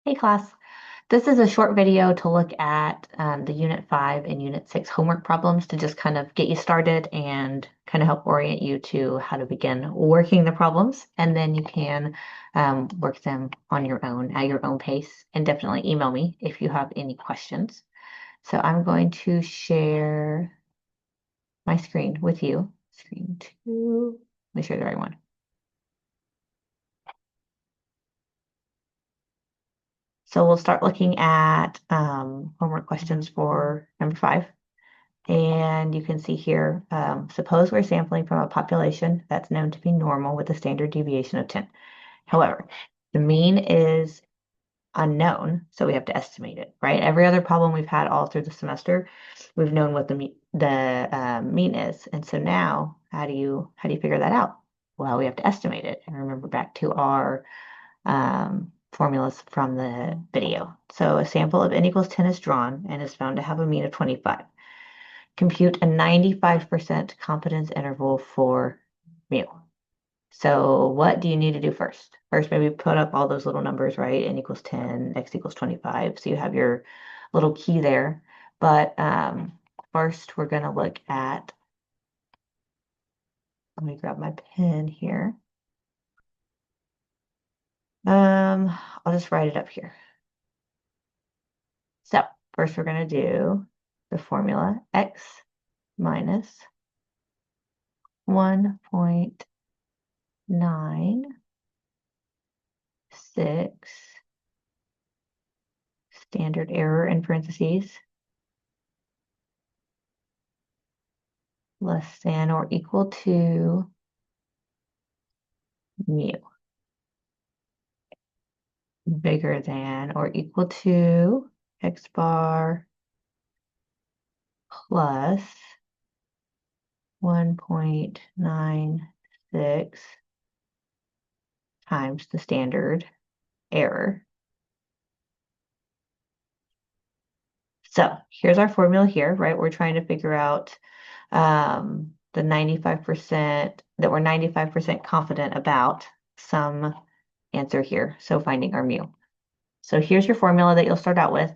Hey class, this is a short video to look at the Unit 5 and Unit 6 homework problems to just kind of get you started and kind of help orient you to how to begin working the problems. And then you can work them on your own at your own pace. And definitely email me if you have any questions. So I'm going to share my screen with you. Screen 2. Let me share the right one. So we'll start looking at homework questions for number 5. And you can see here, suppose we're sampling from a population that's known to be normal with a standard deviation of 10. However, the mean is unknown, so we have to estimate it, right? Every other problem we've had all through the semester, we've known what the mean is. And so now, how do you figure that out? Well, we have to estimate it. And remember back to our formulas from the video. So a sample of n equals 10 is drawn and is found to have a mean of 25. Compute a 95% confidence interval for mu. So what do you need to do first? First, maybe put up all those little numbers, right? N equals 10, x equals 25. So you have your little key there. But first, we're going to look at, let me grab my pen here. I'll just write it up here. So first, we're going to do the formula x minus 1.96 standard error in parentheses less than or equal to mu bigger than or equal to x bar plus 1.96 times the standard error. So here's our formula here, right? We're trying to figure out the 95% that we're 95% confident about some answer here. So finding our mu. So here's your formula that you'll start out with.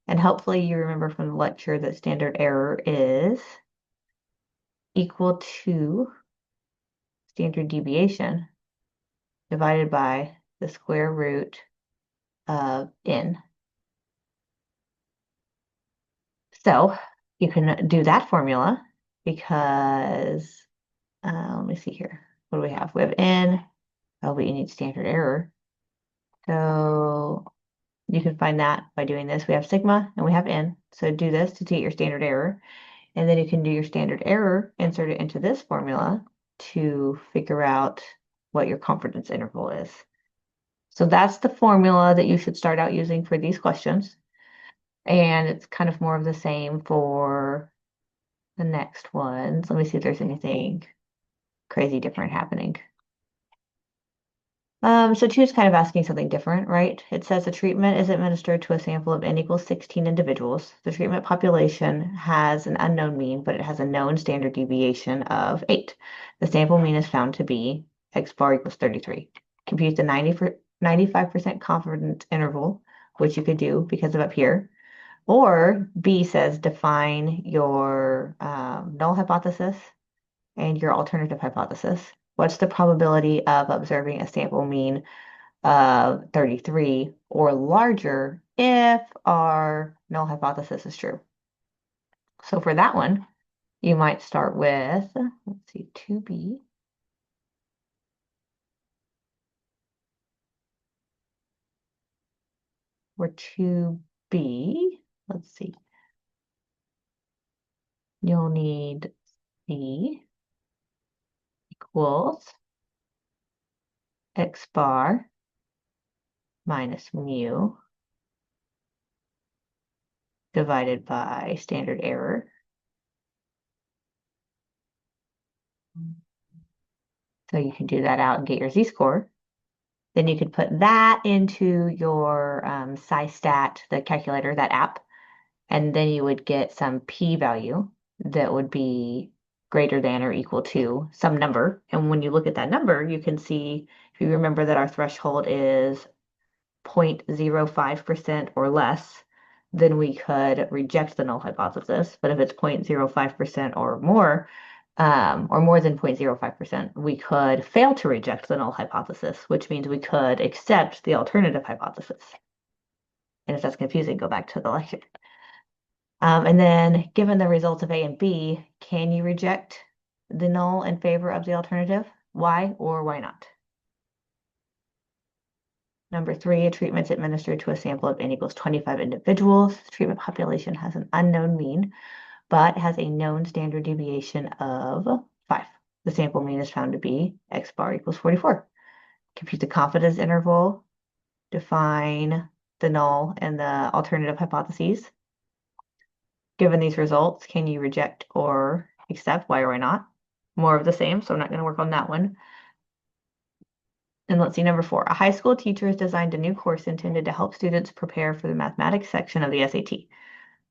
And hopefully you remember from the lecture that standard error is equal to standard deviation divided by the square root of n. So you can do that formula because, let me see here. What do we have? We have n. Oh, but you need standard error. So you can find that by doing this. We have sigma and we have n. So do this to get your standard error. And then you can do your standard error, insert it into this formula to figure out what your confidence interval is. So that's the formula that you should start out using for these questions. And it's kind of more of the same for the next ones. Let me see if there's anything crazy different happening. So 2 is kind of asking something different, right? It says the treatment is administered to a sample of n equals 16 individuals. The treatment population has an unknown mean, but it has a known standard deviation of 8. The sample mean is found to be x bar equals 33. Compute the 95% confidence interval, which you could do because of up here. Or B says define your null hypothesis and your alternative hypothesis. What's the probability of observing a sample mean of 33 or larger if our null hypothesis is true? So for that one, you might start with, let's see, 2B. Or 2B, let's see. You'll need C equals x bar minus mu divided by standard error. So you can do that out and get your z-score. Then you could put that into your SciStat, the calculator, that app, and then you would get some p-value that would be greater than or equal to some number. And when you look at that number, you can see, if you remember that our threshold is 0.05% or less, then we could reject the null hypothesis. But if it's 0.05% or more than 0.05%, we could fail to reject the null hypothesis, which means we could accept the alternative hypothesis. And if that's confusing, go back to the lecture. And then given the results of A and B, can you reject the null in favor of the alternative? Why or why not? Number 3, a treatment's administered to a sample of n equals 25 individuals. The treatment population has an unknown mean, but has a known standard deviation of 5. The sample mean is found to be x bar equals 44. Compute the confidence interval, define the null and the alternative hypotheses. Given these results, can you reject or accept? Why or why not? More of the same, so I'm not going to work on that one. And let's see, number 4. A high school teacher has designed a new course intended to help students prepare for the mathematics section of the SAT.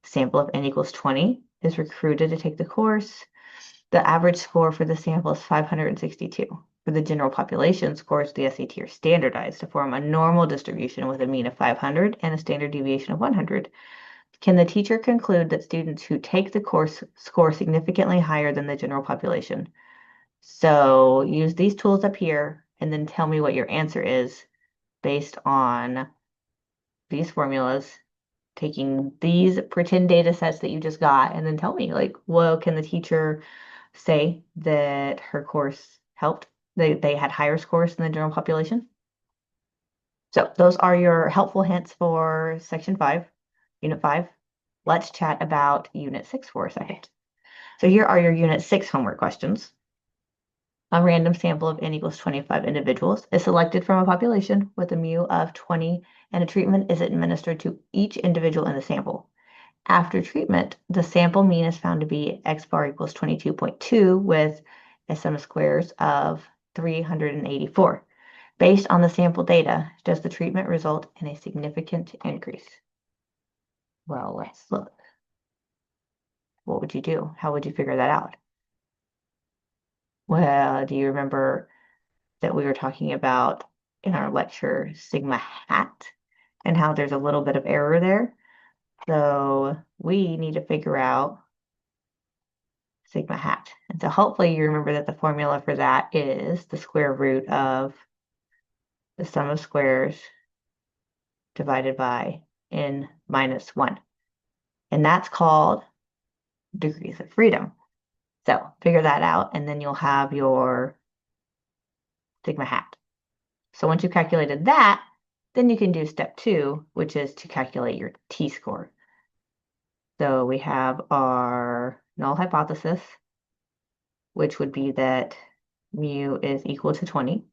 Sample of n equals 20 is recruited to take the course. The average score for the sample is 562. For the general population, scores of the SAT are standardized to form a normal distribution with a mean of 500 and a standard deviation of 100. Can the teacher conclude that students who take the course score significantly higher than the general population? So use these tools up here and then tell me what your answer is based on these formulas, taking these pretend data sets that you just got, and then tell me, like, well, can the teacher say that her course helped? They had higher scores than the general population? So those are your helpful hints for section 5, unit 5. Let's chat about unit 6 for a second. So here are your unit 6 homework questions. A random sample of n equals 25 individuals is selected from a population with a mu of 20, and a treatment is administered to each individual in the sample. After treatment, the sample mean is found to be x bar equals 22.2 with a sum of squares of 384. Based on the sample data, does the treatment result in a significant increase? Well, let's look. What would you do? How would you figure that out? Well, do you remember that we were talking about in our lecture sigma hat and how there's a little bit of error there? So we need to figure out sigma hat. And so hopefully you remember that the formula for that is the square root of the sum of squares divided by n minus 1. And that's called degrees of freedom. So figure that out, and then you'll have your sigma hat. So once you've calculated that, then you can do step 2, which is to calculate your t-score. So we have our null hypothesis, which would be that mu is equal to 20.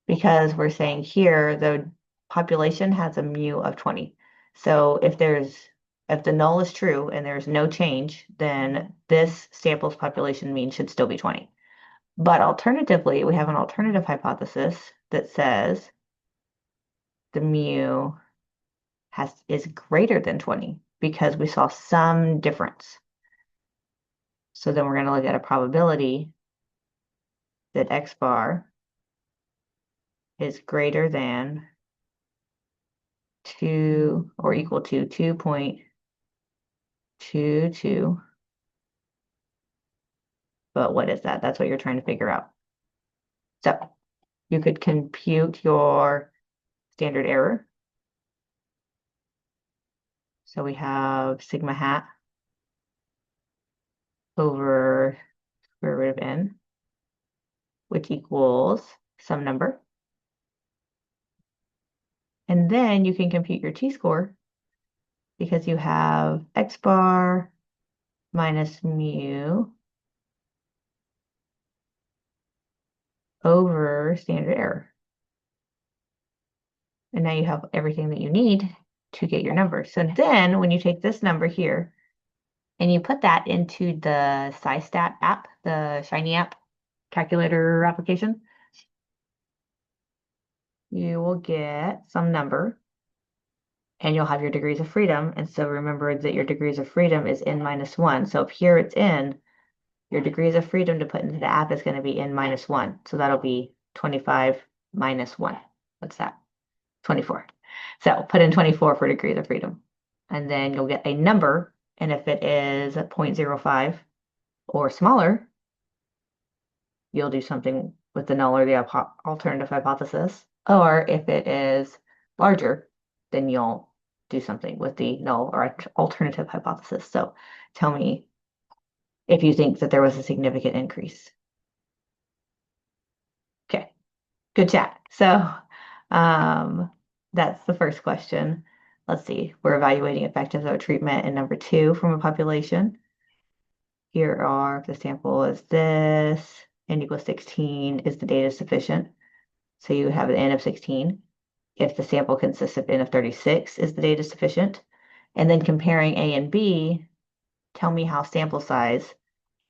Because we're saying here the population has a mu of 20. So if the null is true and there's no change, then this sample's population mean should still be 20. But alternatively, we have an alternative hypothesis that says the mu is greater than 20 because we saw some difference. So then we're going to look at a probability that x bar is greater than 2 or equal to 2.22. But what is that? That's what you're trying to figure out. So you could compute your standard error. So we have sigma hat over square root of n, which equals some number. And then you can compute your t-score because you have x bar minus mu over standard error. And now you have everything that you need to get your number. So then when you take this number here and you put that into the SciStat app, the Shiny app calculator application, you will get some number and you'll have your degrees of freedom. And so remember that your degrees of freedom is n minus 1. So if here it's n, your degrees of freedom to put into the app is going to be n minus 1. So that'll be 25 minus 1. What's that? 24. So put in 24 for degrees of freedom. And then you'll get a number. And if it is 0.05 or smaller, you'll do something with the null or the alternative hypothesis. Or if it is larger, then you'll do something with the null or alternative hypothesis. So tell me if you think that there was a significant increase. Okay, good chat. So that's the first question. Let's see, we're evaluating effectiveness of treatment in number 2 from a population. Here are, if the sample is this, n equals 16, is the data sufficient? So you have an n of 16. If the sample consists of n of 36, is the data sufficient? And then comparing A and B, tell me how sample size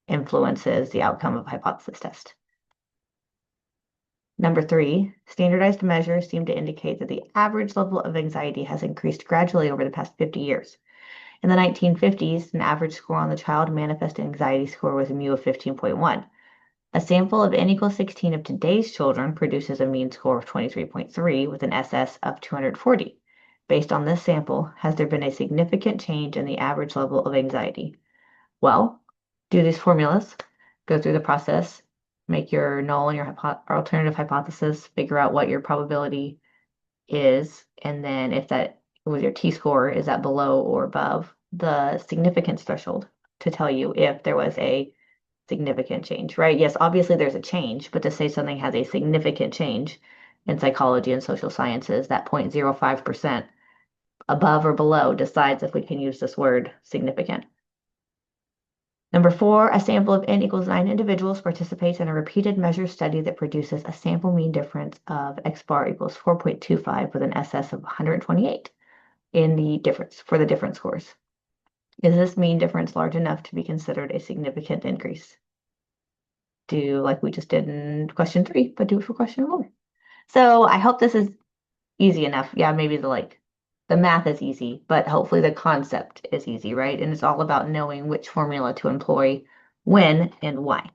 influences the outcome of hypothesis test. Number 3, standardized measures seem to indicate that the average level of anxiety has increased gradually over the past 50 years. In the 1950s, an average score on the Child Manifest Anxiety Score was a mu of 15.1. A sample of n equals 16 of today's children produces a mean score of 23.3 with an SS of 240. Based on this sample, has there been a significant change in the average level of anxiety? Well, do these formulas, go through the process, make your null and your alternative hypothesis, figure out what your probability is, and then if that with your t-score, is that below or above the significance threshold to tell you if there was a significant change, right? Yes, obviously there's a change, but to say something has a significant change in psychology and social sciences, that 0.05% above or below decides if we can use this word significant. Number 4, a sample of n equals 9 individuals participates in a repeated measure study that produces a sample mean difference of x bar equals 4.25 with an SS of 128 in the difference for the difference scores. Is this mean difference large enough to be considered a significant increase? Do like we just did in question 3, but do it for question 4. So I hope this is easy enough. Yeah, maybe the math is easy, but hopefully the concept is easy, right? And it's all about knowing which formula to employ when and why.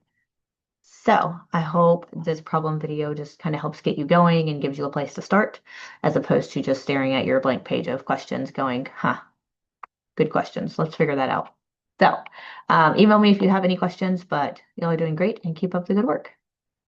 So I hope this problem video just kind of helps get you going and gives you a place to start, as opposed to just staring at your blank page of questions going, huh, good questions. Let's figure that out. So email me if you have any questions, but y'all are doing great and keep up the good work.